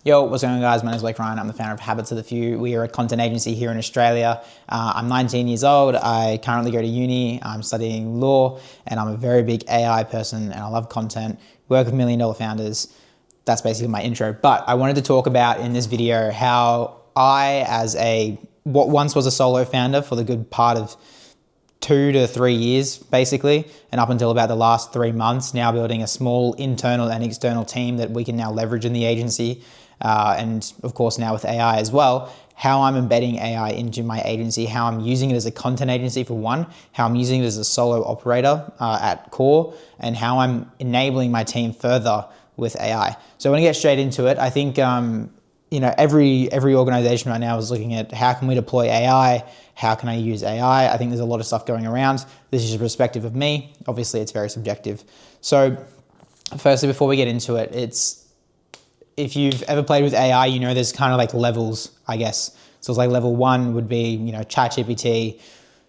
Yo, what's going on guys? My name is Ryan. I'm the founder of Habits of the Few. We are a content agency here in Australia. I'm 19 years old. I currently go to uni. I'm studying law and I'm a very big AI person and I love content. Work with $1 million founders. That's basically my intro. But I wanted to talk about in this video how I, as what once was a solo founder for the good part of 2 to 3 years basically, and up until about the last 3 months, now building a small internal and external team that we can now leverage in the agency. And of course now with AI as well, how I'm embedding AI into my agency, how I'm using it as a content agency for one, how I'm using it as a solo operator at core, and how I'm enabling my team further with AI. So I want to get straight into it. I think every organization right now is looking at how can we deploy AI, how can I use AI? I think there's a lot of stuff going around. This is a perspective of me. Obviously it's very subjective. So firstly, before we get into it, if you've ever played with AI, you know there's kind of like levels, I guess. So it's like level 1 would be, ChatGPT,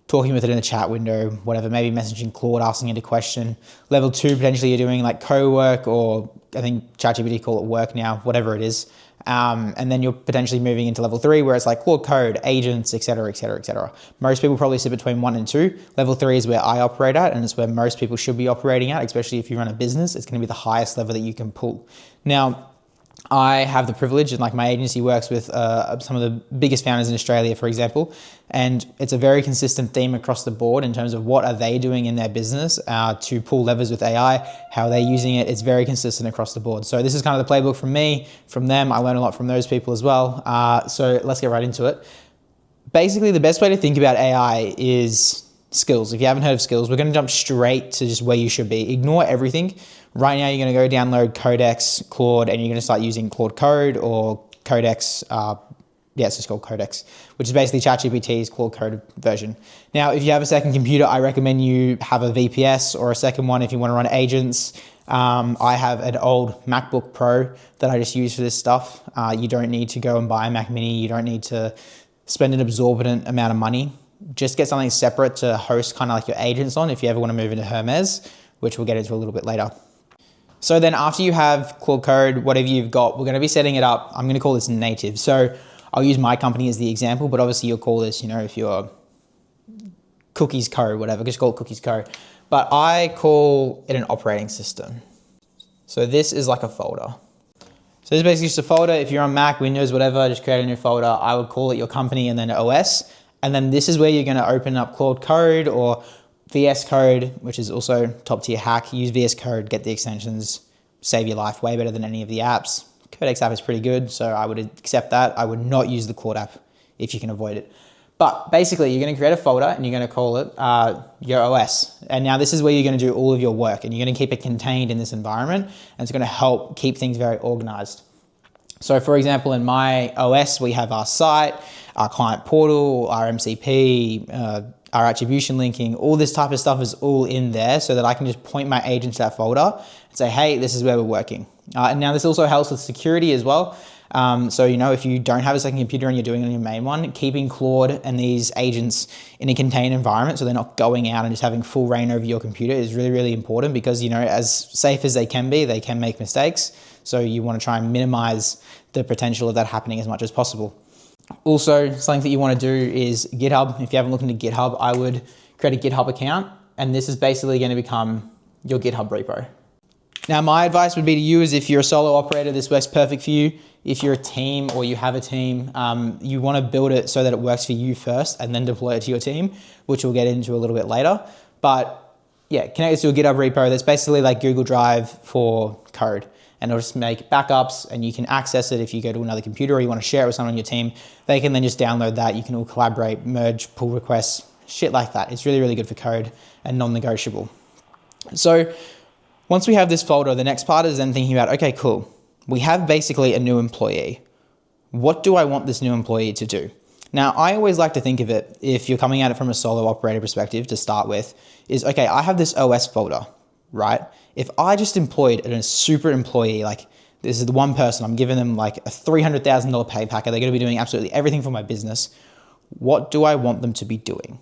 talking with it in the chat window, whatever, maybe messaging Claude, asking it a question. Level 2, potentially you're doing like co-work, or I think ChatGPT call it work now, whatever it is. And then you're potentially moving into level 3 where it's like Claude Code, agents, et cetera, et cetera, et cetera. Most people probably sit between 1 and 2. Level 3 is where I operate at, and it's where most people should be operating at, especially if you run a business. It's going to be the highest level that you can pull. Now, I have the privilege, and like my agency works with some of the biggest founders in Australia, for example, and it's a very consistent theme across the board in terms of what are they doing in their business to pull levers with AI, how are they using it. It's very consistent across the board. So this is kind of the playbook from me, from them. I learn a lot from those people as well. So let's get right into it. Basically, the best way to think about AI is skills. If you haven't heard of skills, we're going to jump straight to just where you should be. Ignore everything. Right now, you're going to go download Codex, Claude, and you're going to start using Claude Code or Codex. It's just called Codex, which is basically ChatGPT's Claude Code version. Now, if you have a second computer, I recommend you have a VPS or a second one if you want to run agents. I have an old MacBook Pro that I just use for this stuff. You don't need to go and buy a Mac Mini. You don't need to spend an exorbitant amount of money. Just get something separate to host kind of like your agents on if you ever want to move into Hermes, which we'll get into a little bit later. So then after you have Claude Code, whatever you've got, we're going to be setting it up. I'm going to call this native. So I'll use my company as the example, but obviously you'll call this, if you're Cookies Code, whatever, just call it Cookies Code. But I call it an operating system. So this is like a folder. So this is basically just a folder. If you're on Mac, Windows, whatever, just create a new folder. I would call it your company and then OS. And then this is where you're going to open up Claude Code or VS Code, which is also top tier hack. Use VS Code, get the extensions, save your life way better than any of the apps. Codex app is pretty good, so I would accept that. I would not use the Claude app if you can avoid it. But basically, you're going to create a folder and you're going to call it your OS. And now this is where you're going to do all of your work, and you're going to keep it contained in this environment, and it's going to help keep things very organized. So for example, in my OS, we have our site, our client portal, our MCP, our attribution linking, all this type of stuff is all in there so that I can just point my agent to that folder and say, hey, this is where we're working. And now this also helps with security as well. So, if you don't have a second computer and you're doing it on your main one, keeping Claude and these agents in a contained environment so they're not going out and just having full reign over your computer is really, really important because, as safe as they can be, they can make mistakes. So you want to try and minimize the potential of that happening as much as possible. Also, something that you want to do is GitHub. If you haven't looked into GitHub, I would create a GitHub account, and this is basically going to become your GitHub repo. Now, my advice would be to you is if you're a solo operator, this works perfect for you. If you're a team or you have a team, you want to build it so that it works for you first and then deploy it to your team, which we'll get into a little bit later. But yeah, connect it to a GitHub repo. That's basically like Google Drive for code. And it'll just make backups and you can access it if you go to another computer or you want to share it with someone on your team. They can then just download that. You can all collaborate, merge, pull requests, shit like that. It's really, really good for code and non-negotiable. So once we have this folder, the next part is then thinking about, okay, cool. We have basically a new employee. What do I want this new employee to do? Now, I always like to think of it, if you're coming at it from a solo operator perspective to start with, is, okay, I have this OS folder, right? If I just employed a super employee, like this is the one person, I'm giving them like a $300,000 pay packet, they're going to be doing absolutely everything for my business. What do I want them to be doing?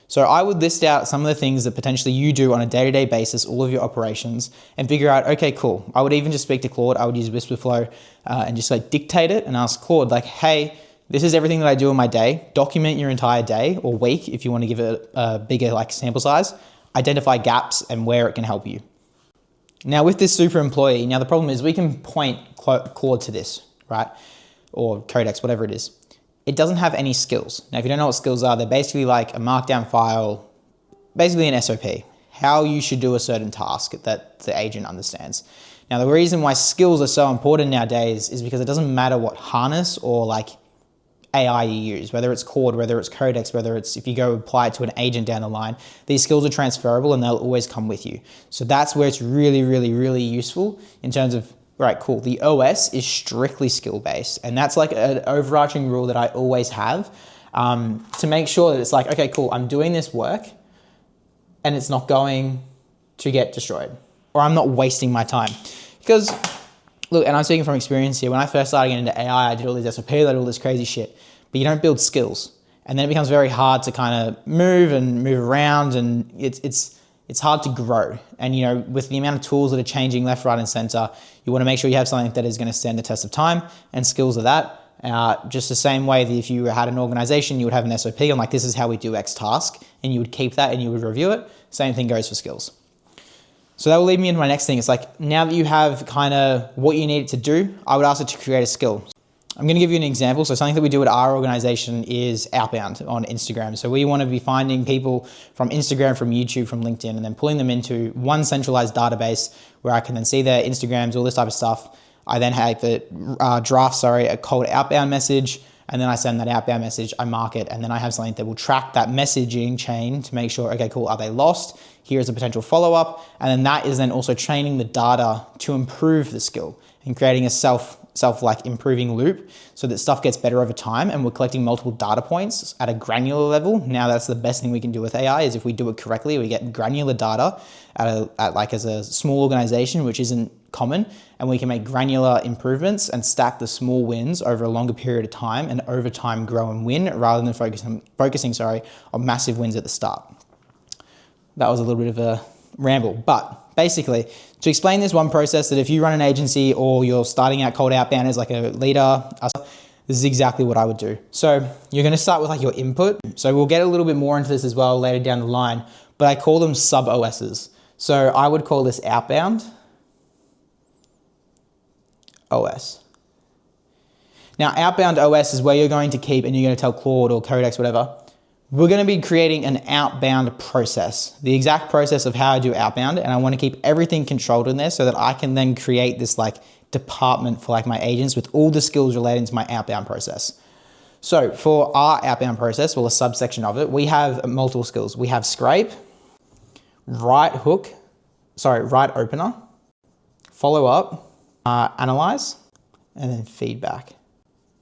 So I would list out some of the things that potentially you do on a day-to-day basis, all of your operations, and figure out, okay, cool. I would even just speak to Claude. I would use Whisperflow and just like dictate it and ask Claude like, hey, this is everything that I do in my day. Document your entire day or week if you want to give it a bigger like sample size. Identify gaps and where it can help you. Now with this super employee, now the problem is we can point Claude to this, right? Or Codex, whatever it is. It doesn't have any skills. Now, if you don't know what skills are, they're basically like a markdown file, basically an SOP, how you should do a certain task that the agent understands. Now, the reason why skills are so important nowadays is because it doesn't matter what harness or like AI you use, whether it's Claude, whether it's Codex, whether it's if you go apply it to an agent down the line, these skills are transferable and they'll always come with you. So that's where it's really, really, really useful in terms of, right, cool. The OS is strictly skill-based. And that's like an overarching rule that I always have to make sure that it's like, okay, cool. I'm doing this work and it's not going to get destroyed or I'm not wasting my time. Because look, and I'm speaking from experience here. When I first started getting into AI, I did all these SOP, I did all this crazy shit, but you don't build skills. And then it becomes very hard to kind of move around and it's hard to grow. And you know, with the amount of tools that are changing left, right, and center, you want to make sure you have something that is going to stand the test of time, and skills are that. Just the same way that if you had an organization, you would have an SOP on like, this is how we do X task, and you would keep that and you would review it. Same thing goes for skills. So that will lead me into my next thing. It's like, now that you have kind of what you need it to do, I would ask it to create a skill. I'm going to give you an example. So something that we do at our organization is Outbound on Instagram. So we want to be finding people from Instagram, from YouTube, from LinkedIn, and then pulling them into one centralized database where I can then see their Instagrams, all this type of stuff. I then have the draft a cold outbound message, and then I send that outbound message, I mark it, and then I have something that will track that messaging chain to make sure, okay, cool, are they lost? Here's a potential follow-up. And then that is then also training the data to improve the skill and creating a self like improving loop so that stuff gets better over time, and we're collecting multiple data points at a granular level. Now that's the best thing we can do with AI is if we do it correctly, we get granular data at as a small organization, which isn't common, and we can make granular improvements and stack the small wins over a longer period of time, and over time grow and win rather than focusing on massive wins at the start. That was a little bit of a ramble, but basically, to explain this one process that if you run an agency or you're starting out cold outbound as like a leader, this is exactly what I would do. So you're going to start with like your input. So we'll get a little bit more into this as well later down the line, but I call them sub OSs. So I would call this Outbound OS. Now Outbound OS is where you're going to keep, and you're going to tell Claude or Codex, whatever, we're going to be creating an outbound process, the exact process of how I do outbound. And I want to keep everything controlled in there so that I can then create this like department for like my agents with all the skills relating to my outbound process. So for our outbound process, well, a subsection of it, we have multiple skills. We have scrape, right opener, follow up, analyze, and then feedback,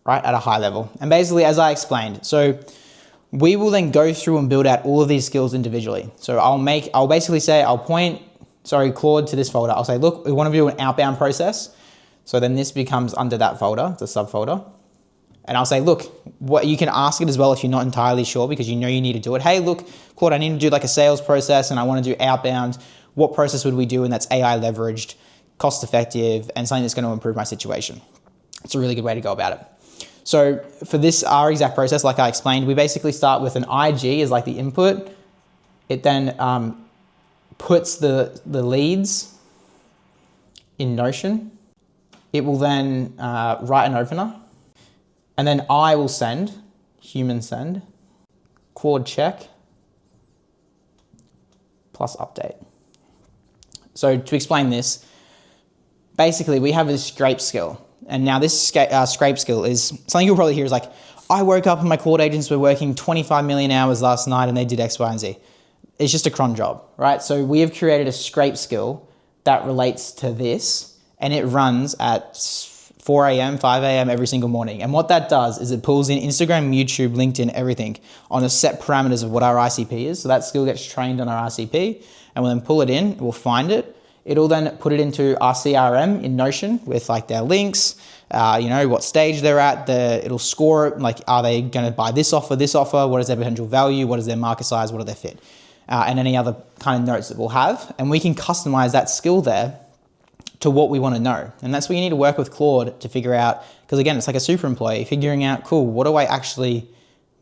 right, at a high level. And basically, as I explained, so we will then go through and build out all of these skills individually. So I'll basically say, I'll point, Claude to this folder. I'll say, look, we want to do an outbound process. So then this becomes under that folder, it's a subfolder. And I'll say, look, what you can ask it as well if you're not entirely sure because you know you need to do it. Hey, look, Claude, I need to do like a sales process and I want to do outbound. What process would we do? And that's AI leveraged, cost effective, and something that's going to improve my situation. It's a really good way to go about it. So for this, our exact process, like I explained, we basically start with an IG as like the input. It then puts the leads in Notion. It will then write an opener. And then I will send, human send, Claude check, plus update. So to explain this, basically we have this scrape skill. And now this scrape skill is something you'll probably hear is like, I woke up and my Claude agents were working 25 million hours last night and they did X, Y, and Z. It's just a cron job, right? So we have created a scrape skill that relates to this, and it runs at 4 a.m., 5 a.m. every single morning. And what that does is it pulls in Instagram, YouTube, LinkedIn, everything on a set parameters of what our ICP is. So that skill gets trained on our ICP, and we'll then pull it in, we'll find it. It'll then put it into our CRM in Notion with like their links, what stage they're at. It'll score it, like, are they going to buy this offer, what is their potential value, what is their market size, what are their fit, and any other kind of notes that we'll have. And we can customize that skill there to what we want to know. And that's where you need to work with Claude to figure out, because again, it's like a super employee, figuring out, cool, what do I actually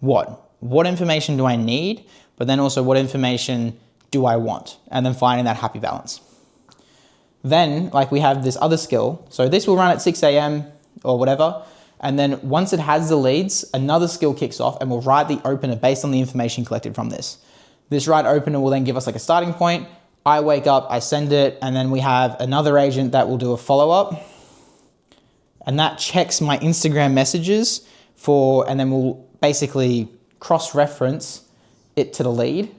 want? What information do I need? But then also, what information do I want? And then finding that happy balance. Then, like, we have this other skill. So this will run at 6 a.m. or whatever. And then once it has the leads, another skill kicks off and we'll write the opener based on the information collected from this. This write opener will then give us like a starting point. I wake up, I send it, and then we have another agent that will do a follow-up. And that checks my Instagram messages and then we'll basically cross-reference it to the lead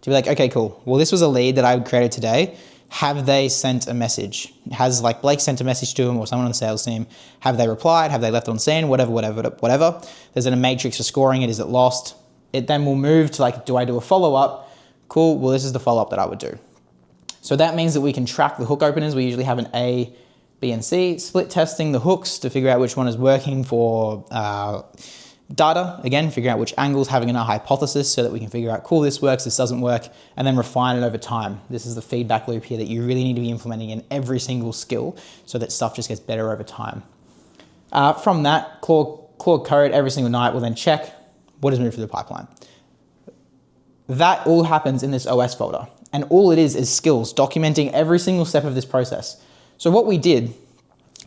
to be like, okay, cool. Well, this was a lead that I created today. Have they sent a message? Has like Blake sent a message to him or someone on the sales team? Have they replied? Have they left on scene? Whatever. There's a matrix for scoring it. Is it lost? It then will move to like, do I do a follow-up? Cool. Well, this is the follow-up that I would do. So that means that we can track the hook openers. We usually have an A, B, and C, split testing the hooks to figure out which one is working for data, again, figuring out which angles, having a hypothesis so that we can figure out, cool, this works, this doesn't work, and then refine it over time. This is the feedback loop here that you really need to be implementing in every single skill so that stuff just gets better over time. From that, Claude code every single night will then check what is moved through the pipeline. That all happens in this OS folder, and all it is skills, documenting every single step of this process. So what we did,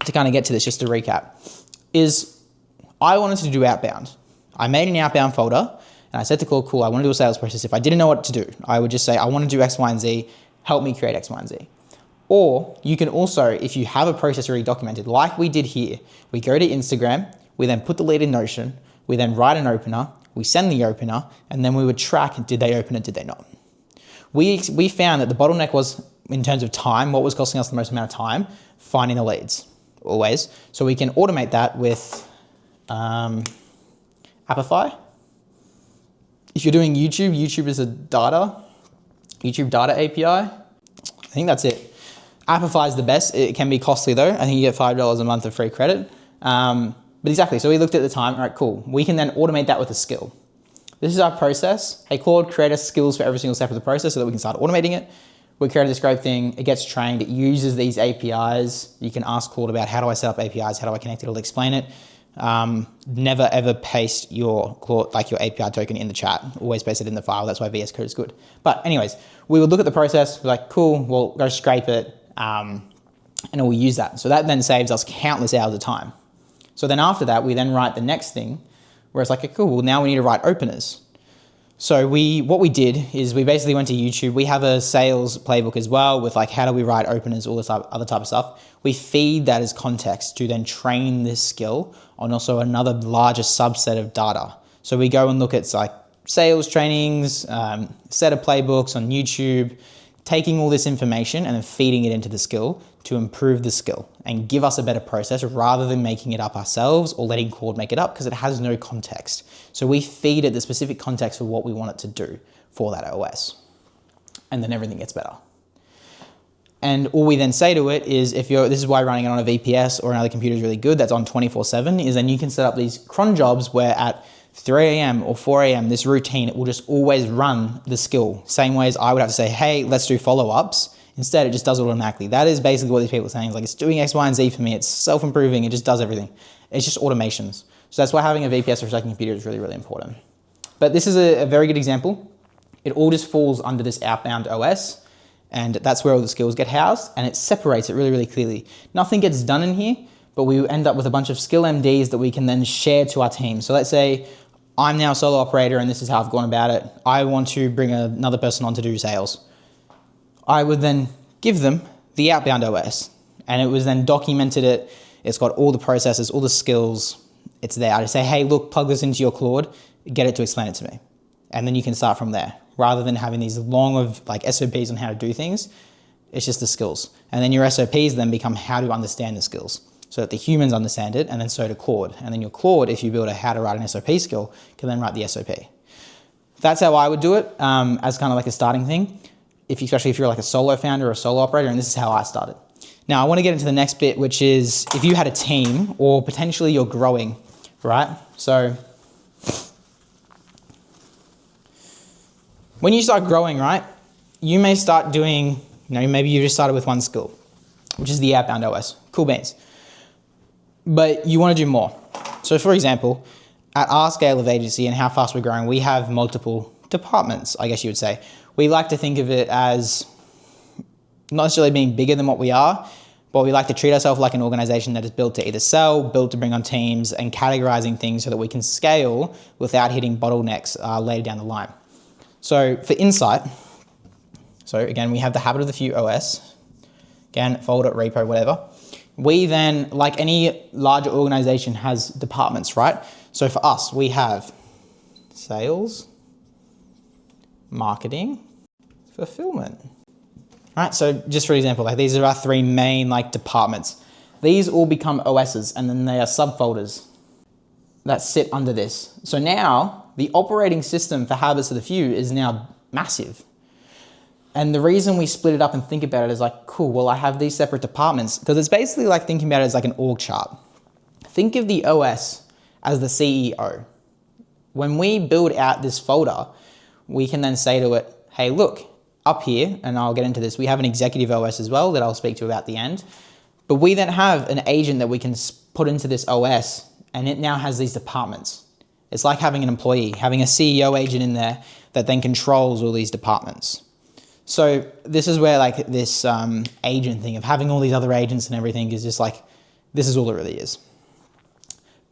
to kind of get to this, just to recap, is I wanted to do outbound. I made an outbound folder and I said to Claude, cool, I want to do a sales process. If I didn't know what to do, I would just say, I want to do X, Y, and Z, help me create X, Y, and Z. Or you can also, if you have a process already documented, like we did here, we go to Instagram, we then put the lead in Notion, we then write an opener, we send the opener, and then we would track, did they open it, did they not? We found that the bottleneck was, in terms of time, what was costing us the most amount of time? Finding the leads, always. So we can automate that with Apify. If you're doing YouTube, YouTube is a YouTube data API. I think that's it. Apify is the best. It can be costly though. I think you get $5 a month of free credit. But exactly, so we looked at the time, all right, cool. We can then automate that with a skill. This is our process. Hey Claude, create us skills for every single step of the process so that we can start automating it. We created this great thing. It gets trained. It uses these APIs. You can ask Claude about, how do I set up APIs? How do I connect it? It'll explain it. Never ever paste your API token in the chat. Always paste it in the file. That's why VS Code is good. But anyways, we would look at the process. We're like, cool, we'll go scrape it, and we'll use that. So that then saves us countless hours of time. So then after that, we then write the next thing where it's like, okay, cool, well, now we need to write openers. So what we did is we basically went to YouTube. We have a sales playbook as well with like, how do we write openers, all this other type of stuff. We feed that as context to then train this skill on also another larger subset of data. So we go and look at like sales trainings, set of playbooks on YouTube, taking all this information and then feeding it into the skill to improve the skill and give us a better process rather than making it up ourselves or letting Claude make it up because it has no context. So we feed it the specific context for what we want it to do for that OS. And then everything gets better. And all we then say to it is, this is why running it on a VPS or another computer is really good, that's on 24/7, is then you can set up these cron jobs where at 3 a.m. or 4 a.m., this routine, it will just always run the skill. Same way as I would have to say, hey, let's do follow-ups. Instead, it just does it automatically. That is basically what these people are saying. It's like, it's doing X, Y, and Z for me. It's self-improving. It just does everything. It's just automations. So that's why having a VPS or a second computer is really, really important. But this is a very good example. It all just falls under this Outbound OS, and that's where all the skills get housed, and it separates it really, really clearly. Nothing gets done in here, but we end up with a bunch of skill MDs that we can then share to our team. So let's say I'm now a solo operator, and this is how I've gone about it. I want to bring another person on to do sales. I would then give them the Outbound OS, and it was then documented it. It's got all the processes, all the skills. It's there. I just say, hey, look, plug this into your Claude, get it to explain it to me. And then you can start from there. Rather than having these long of like SOPs on how to do things, it's just the skills. And then your SOPs then become how to understand the skills so that the humans understand it, and then so do Claude. And then your Claude, if you build a how to write an SOP skill, can then write the SOP. That's how I would do it as kind of like a starting thing. Especially if you're like a solo founder or a solo operator, and this is how I started. Now I want to get into the next bit, which is if you had a team or potentially you're growing, right? So when you start growing, right, you may start doing, maybe you just started with one skill, which is the Outbound OS. Cool beans. But you want to do more. So for example, at our scale of agency and how fast we're growing, we have multiple departments, I guess you would say. We like to think of it as not necessarily being bigger than what we are, but we like to treat ourselves like an organization that is built to either sell, built to bring on teams, and categorizing things so that we can scale without hitting bottlenecks later down the line. So for insight, so again, we have the habit of the few OS, again, folder, repo, whatever. We then, like any larger organization, has departments, right? So for us, we have sales, marketing, fulfillment. Right, so just for example, like these are our three main departments. These all become OSs, and then they are subfolders that sit under this. So now the operating system for habits of the few is now massive. And the reason we split it up and think about it is cool, well, I have these separate departments, because it's basically like thinking about it as like an org chart. Think of the OS as the CEO. When we build out this folder, we can then say to it, hey, look, up here, and I'll get into this, we have an executive OS as well that I'll speak to about the end. But we then have an agent that we can put into this OS, and it now has these departments. It's like having an employee, having a CEO agent in there that then controls all these departments. So this is where this agent thing of having all these other agents and everything is just this is all it really is.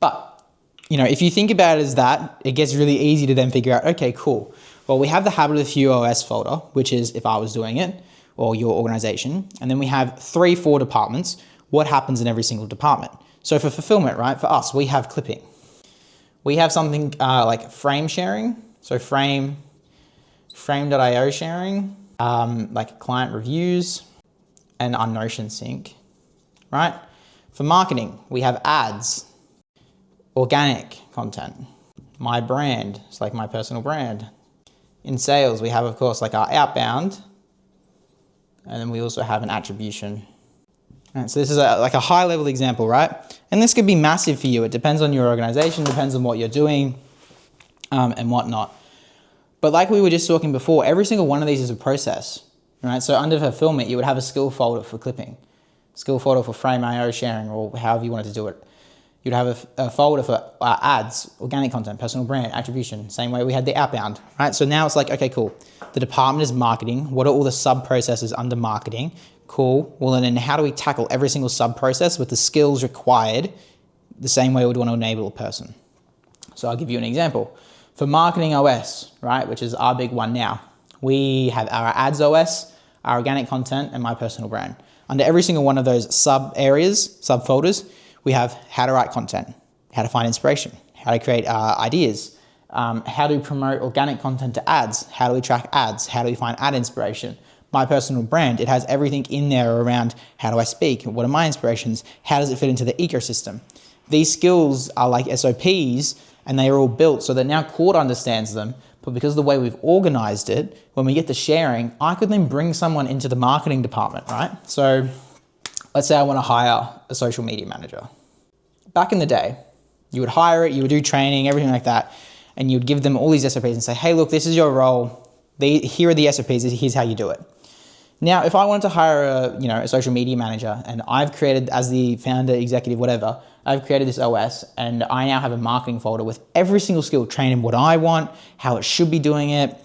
But, if you think about it as that, it gets really easy to then figure out, okay, cool. Well, we have the habit of the few OS folder, which is if I was doing it, or your organization. And then we have 3-4 departments. What happens in every single department? So for fulfillment, right, for us, we have clipping. We have something like frame sharing. So frame.io sharing, like client reviews, and our Notion sync, right? For marketing, we have ads, organic content, my brand, it's like my personal brand. In sales, we have, of course, our outbound, and then we also have an attribution. Right, so this is a high-level example, right? And this could be massive for you. It depends on your organization, depends on what you're doing, and whatnot. But like we were just talking before, every single one of these is a process, right? So under fulfillment, you would have a skill folder for clipping, skill folder for frame.io sharing, or however you wanted to do it. You'd have a folder for ads, organic content, personal brand, attribution. Same way we had the outbound, right? So now it's okay, cool. The department is marketing. What are all the sub-processes under marketing? Cool. Well, then how do we tackle every single sub-process with the skills required the same way we'd want to enable a person? So I'll give you an example. For marketing OS, right, which is our big one now, we have our ads OS, our organic content, and my personal brand. Under every single one of those sub-areas, sub-folders, we have how to write content, how to find inspiration, how to create ideas, how to promote organic content to ads, how do we track ads, how do we find ad inspiration. My personal brand, it has everything in there around how do I speak, what are my inspirations, how does it fit into the ecosystem. These skills are like SOPs, and they are all built so that now Claude understands them, but because of the way we've organized it, when we get to sharing, I could then bring someone into the marketing department, right? So let's say I want to hire a social media manager. Back in the day, you would hire it, you would do training, everything like that, and you would give them all these SOPs and say, hey, look, this is your role. Here are the SOPs, here's how you do it. Now, if I wanted to hire a social media manager, and I've created, as the founder, executive, whatever, I've created this OS, and I now have a marketing folder with every single skill, training what I want, how it should be doing it.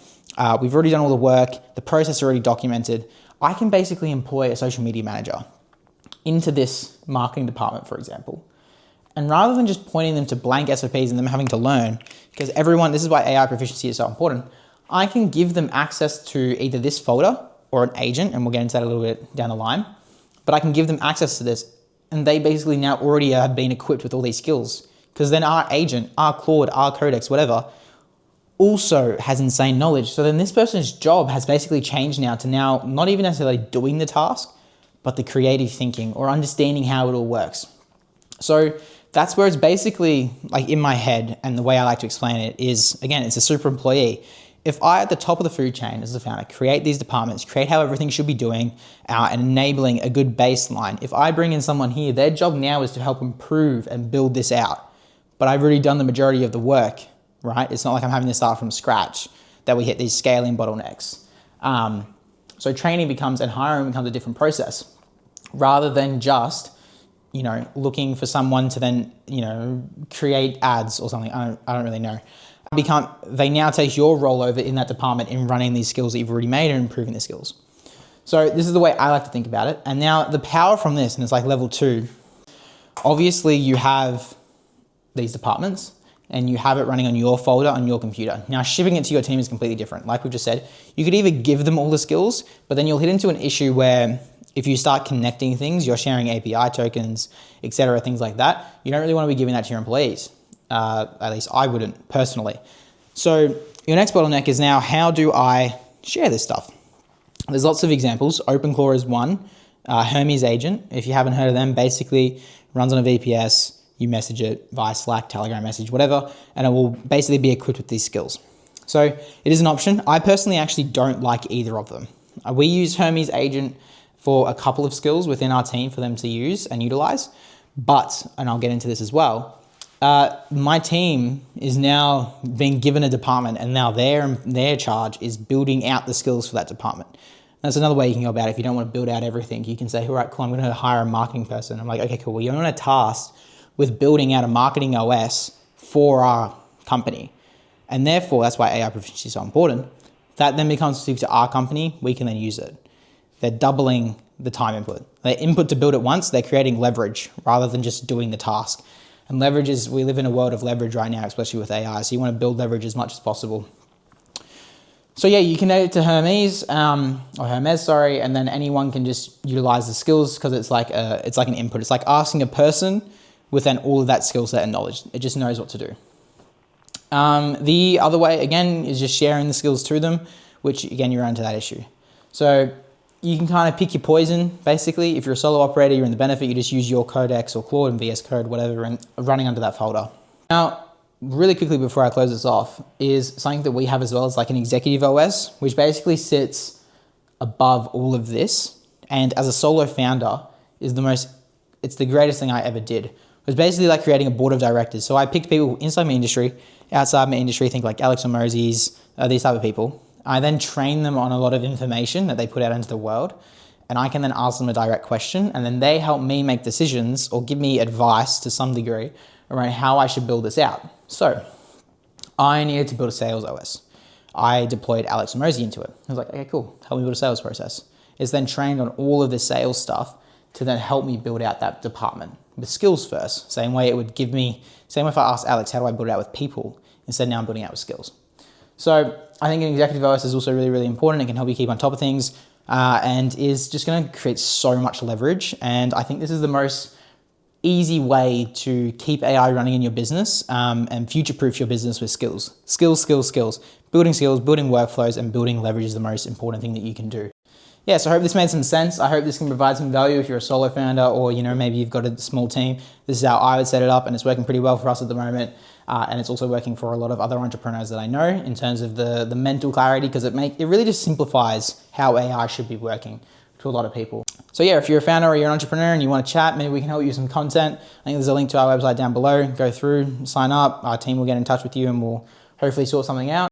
We've already done all the work, the process is already documented. I can basically employ a social media manager into this marketing department, for example. And rather than just pointing them to blank SOPs and them having to learn, because this is why AI proficiency is so important, I can give them access to either this folder or an agent, and we'll get into that a little bit down the line, but I can give them access to this, and they basically now already have been equipped with all these skills, because then our agent, our Claude, our Codex, whatever, also has insane knowledge. So then this person's job has basically changed now to not even necessarily doing the task, but the creative thinking or understanding how it all works. So that's where it's basically in my head, and the way I like to explain it is, again, it's a super employee. If I, at the top of the food chain as a founder, create these departments, create how everything should be doing, and enabling a good baseline, if I bring in someone here, their job now is to help improve and build this out. But I've already done the majority of the work, right? It's not like I'm having to start from scratch, that we hit these scaling bottlenecks. So training becomes, and hiring becomes a different process, rather than just, looking for someone to then, create ads or something. I don't really know. They now take your role over in that department in running these skills that you've already made and improving the skills. So this is the way I like to think about it. And now the power from this, and it's like level 2, obviously you have these departments and you have it running on your folder on your computer. Now shipping it to your team is completely different. Like we just said, you could either give them all the skills, but then you'll hit into an issue where if you start connecting things, you're sharing API tokens, etc., things like that, you don't really want to be giving that to your employees. At least I wouldn't personally. So your next bottleneck is now, how do I share this stuff? There's lots of examples. OpenClaw is one. Hermes Agent, if you haven't heard of them, basically runs on a VPS. You message it via Slack, Telegram message, whatever, and it will basically be equipped with these skills. So it is an option. I personally actually don't like either of them. We use Hermes Agent for a couple of skills within our team for them to use and utilize, and I'll get into this as well, my team is now being given a department, and now their charge is building out the skills for that department. That's another way you can go about it. If you don't want to build out everything, you can say, all right, cool, I'm going to hire a marketing person. I'm like, okay, cool. Well, you're on a task with building out a marketing OS for our company. And therefore, that's why AI proficiency is so important. That then becomes specific to our company. We can then use it. They're doubling the time input. Their input to build it once, they're creating leverage rather than just doing the task. And leverage is, we live in a world of leverage right now, especially with AI. So you want to build leverage as much as possible. So yeah, you can add it to Hermes, and then anyone can just utilize the skills because it's like an input. It's like asking a person with then all of that skill set and knowledge. It just knows what to do. The other way, again, is just sharing the skills to them, which again, you run into that issue. So you can kind of pick your poison, basically. If you're a solo operator, you're in the benefit, you just use your Codex or Claude and VS Code, whatever, and running under that folder. Now, really quickly before I close this off, is something that we have as well as like an executive OS, which basically sits above all of this. And as a solo founder, it's the greatest thing I ever did. It was basically like creating a board of directors. So I picked people inside my industry, outside my industry, think like Alex or Moses, these type of people. I then train them on a lot of information that they put out into the world, and I can then ask them a direct question, and then they help me make decisions or give me advice to some degree around how I should build this out. So I needed to build a sales OS. I deployed Alex and Mosey into it. I was like, okay, cool, help me build a sales process. It's then trained on all of the sales stuff to then help me build out that department with skills first. Same way if I asked Alex, how do I build it out with people? Instead, now I'm building it out with skills. So I think an executive OS is also really, really important. It can help you keep on top of things and is just going to create so much leverage. And I think this is the most easy way to keep AI running in your business and future-proof your business with skills. Skills. Building skills, building workflows, and building leverage is the most important thing that you can do. Yeah, so I hope this made some sense. I hope this can provide some value if you're a solo founder or, maybe you've got a small team. This is how I would set it up, and it's working pretty well for us at the moment. And it's also working for a lot of other entrepreneurs that I know in terms of the mental clarity, because it really just simplifies how AI should be working to a lot of people. So yeah, if you're a founder or you're an entrepreneur and you want to chat, maybe we can help you with some content. I think there's a link to our website down below. Go through, sign up. Our team will get in touch with you and we'll hopefully sort something out.